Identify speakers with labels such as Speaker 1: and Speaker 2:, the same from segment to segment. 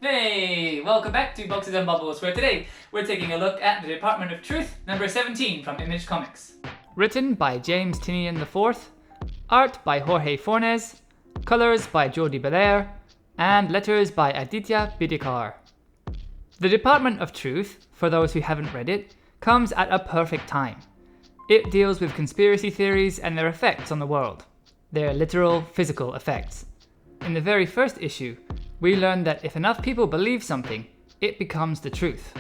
Speaker 1: Hey, welcome back to Boxes and Bubbles, where today we're taking a look at The Department of Truth, number 17 from Image Comics. Written by James Tynion IV, art by Jorge Fornés, colors by Jordie Bellaire, and letters by Aditya Bidikar. The Department of Truth, for those who haven't read it, comes at a perfect time. It deals with conspiracy theories and their effects on the world, their literal, physical effects. In the very first issue, we learn that if enough people believe something, it becomes the truth.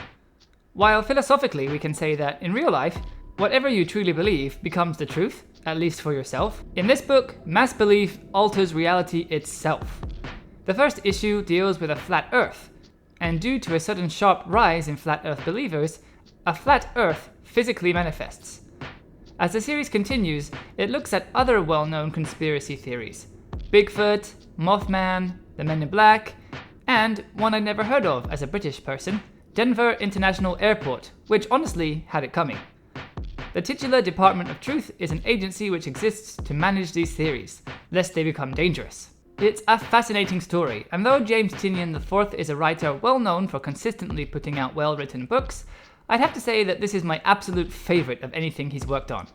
Speaker 1: While philosophically we can say that in real life, whatever you truly believe becomes the truth, at least for yourself, in this book, mass belief alters reality itself. The first issue deals with a flat Earth, and due to a sudden sharp rise in flat Earth believers, a flat Earth physically manifests. As the series continues, it looks at other well-known conspiracy theories: Bigfoot, Mothman, the Men in Black, and one I'd never heard of as a British person, Denver International Airport, which honestly had it coming. The titular Department of Truth is an agency which exists to manage these theories, lest they become dangerous. It's a fascinating story, and though James Tynion IV is a writer well known for consistently putting out well-written books, I'd have to say that this is my absolute favourite of anything he's worked on.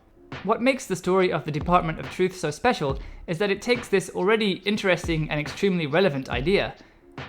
Speaker 1: What makes the story of the Department of Truth so special is that it takes this already interesting and extremely relevant idea,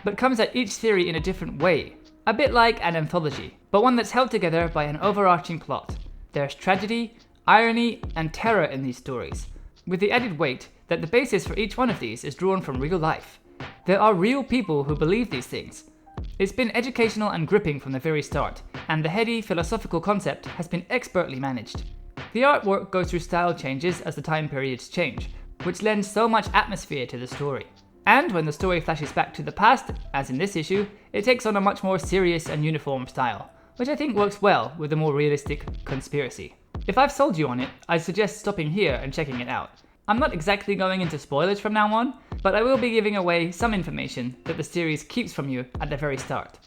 Speaker 1: but comes at each theory in a different way, a bit like an anthology, but one that's held together by an overarching plot. There's tragedy, irony, and terror in these stories, with the added weight that the basis for each one of these is drawn from real life. There are real people who believe these things. It's been educational and gripping from the very start, and the heady philosophical concept has been expertly managed. The artwork goes through style changes as the time periods change, which lends so much atmosphere to the story. And when the story flashes back to the past, as in this issue, it takes on a much more serious and uniform style, which I think works well with the more realistic conspiracy. If I've sold you on it, I'd suggest stopping here and checking it out. I'm not exactly going into spoilers from now on, but I will be giving away some information that the series keeps from you at the very start.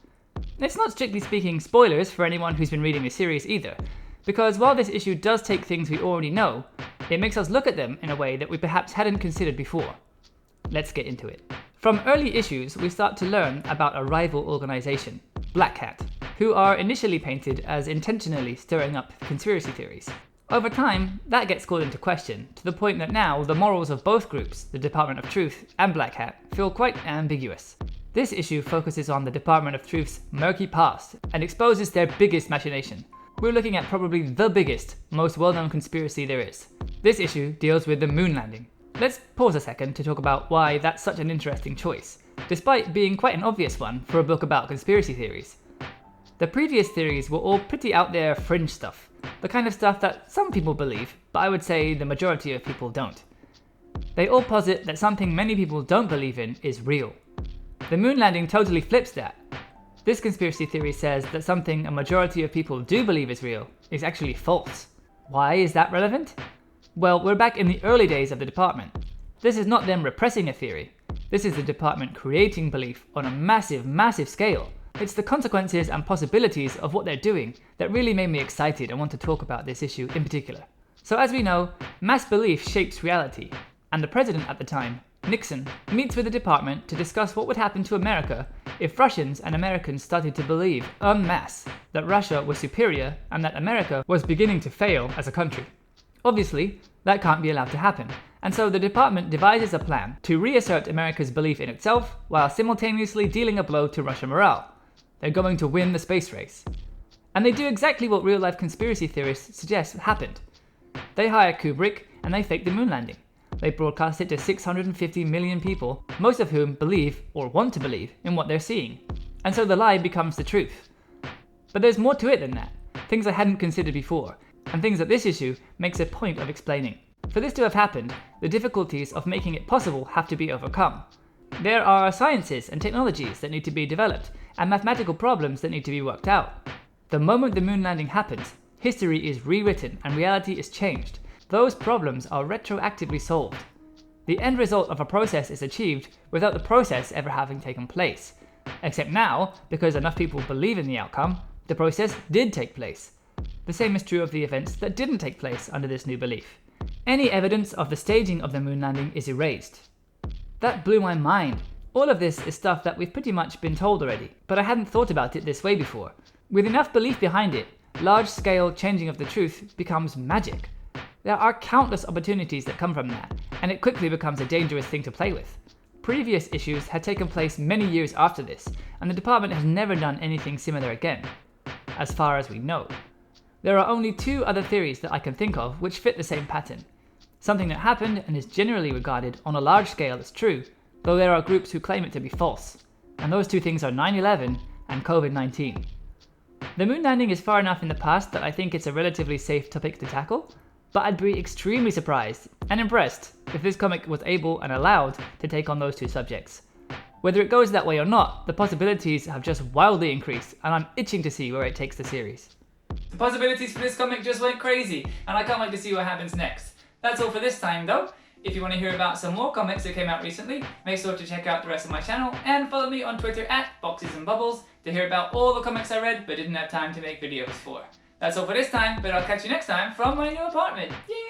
Speaker 1: It's not strictly speaking spoilers for anyone who's been reading the series either, because while this issue does take things we already know, it makes us look at them in a way that we perhaps hadn't considered before. Let's get into it. From early issues, we start to learn about a rival organization, Black Hat, who are initially painted as intentionally stirring up conspiracy theories. Over time, that gets called into question, to the point that now the morals of both groups, the Department of Truth and Black Hat, feel quite ambiguous. This issue focuses on the Department of Truth's murky past and exposes their biggest machination. We're looking at probably the biggest, most well-known conspiracy there is. This issue deals with the Moonlanding. Let's pause a second to talk about why that's such an interesting choice, despite being quite an obvious one for a book about conspiracy theories. The previous theories were all pretty out there fringe stuff, the kind of stuff that some people believe, but I would say the majority of people don't. They all posit that something many people don't believe in is real. The Moonlanding totally flips that. This conspiracy theory says that something a majority of people do believe is real is actually false. Why is that relevant? Well, we're back in the early days of the department. This is not them repressing a theory. This is the department creating belief on a massive, massive scale. It's the consequences and possibilities of what they're doing that really made me excited and want to talk about this issue in particular. So as we know, mass belief shapes reality, and the president at the time, Nixon, meets with the department to discuss what would happen to America if Russians and Americans started to believe en masse that Russia was superior and that America was beginning to fail as a country. Obviously, that can't be allowed to happen, and so the department devises a plan to reassert America's belief in itself while simultaneously dealing a blow to Russian morale. They're going to win the space race. And they do exactly what real-life conspiracy theorists suggest happened. They hire Kubrick and they fake the moon landing. They broadcast it to 650 million people, most of whom believe, or want to believe, in what they're seeing. And so the lie becomes the truth. But there's more to it than that, things I hadn't considered before, and things that this issue makes a point of explaining. For this to have happened, the difficulties of making it possible have to be overcome. There are sciences and technologies that need to be developed, and mathematical problems that need to be worked out. The moment the moon landing happens, history is rewritten and reality is changed. Those problems are retroactively solved. The end result of a process is achieved without the process ever having taken place. Except now, because enough people believe in the outcome, the process did take place. The same is true of the events that didn't take place under this new belief. Any evidence of the staging of the moon landing is erased. That blew my mind. All of this is stuff that we've pretty much been told already, but I hadn't thought about it this way before. With enough belief behind it, large-scale changing of the truth becomes magic. There are countless opportunities that come from that, and it quickly becomes a dangerous thing to play with. Previous issues had taken place many years after this, and the department has never done anything similar again, as far as we know. There are only 2 other theories that I can think of which fit the same pattern. Something that happened and is generally regarded on a large scale as true, though there are groups who claim it to be false, and those 2 things are 9/11 and COVID-19. The moon landing is far enough in the past that I think it's a relatively safe topic to tackle, but I'd be extremely surprised and impressed if this comic was able and allowed to take on those 2 subjects. Whether it goes that way or not, the possibilities have just wildly increased, and I'm itching to see where it takes the series. The possibilities for this comic just went crazy, and I can't wait to see what happens next. That's all for this time though. If you want to hear about some more comics that came out recently, make sure to check out the rest of my channel and follow me on Twitter at @BoxesandBubbles to hear about all the comics I read but didn't have time to make videos for. That's all for this time, but I'll catch you next time from my new apartment. Yay!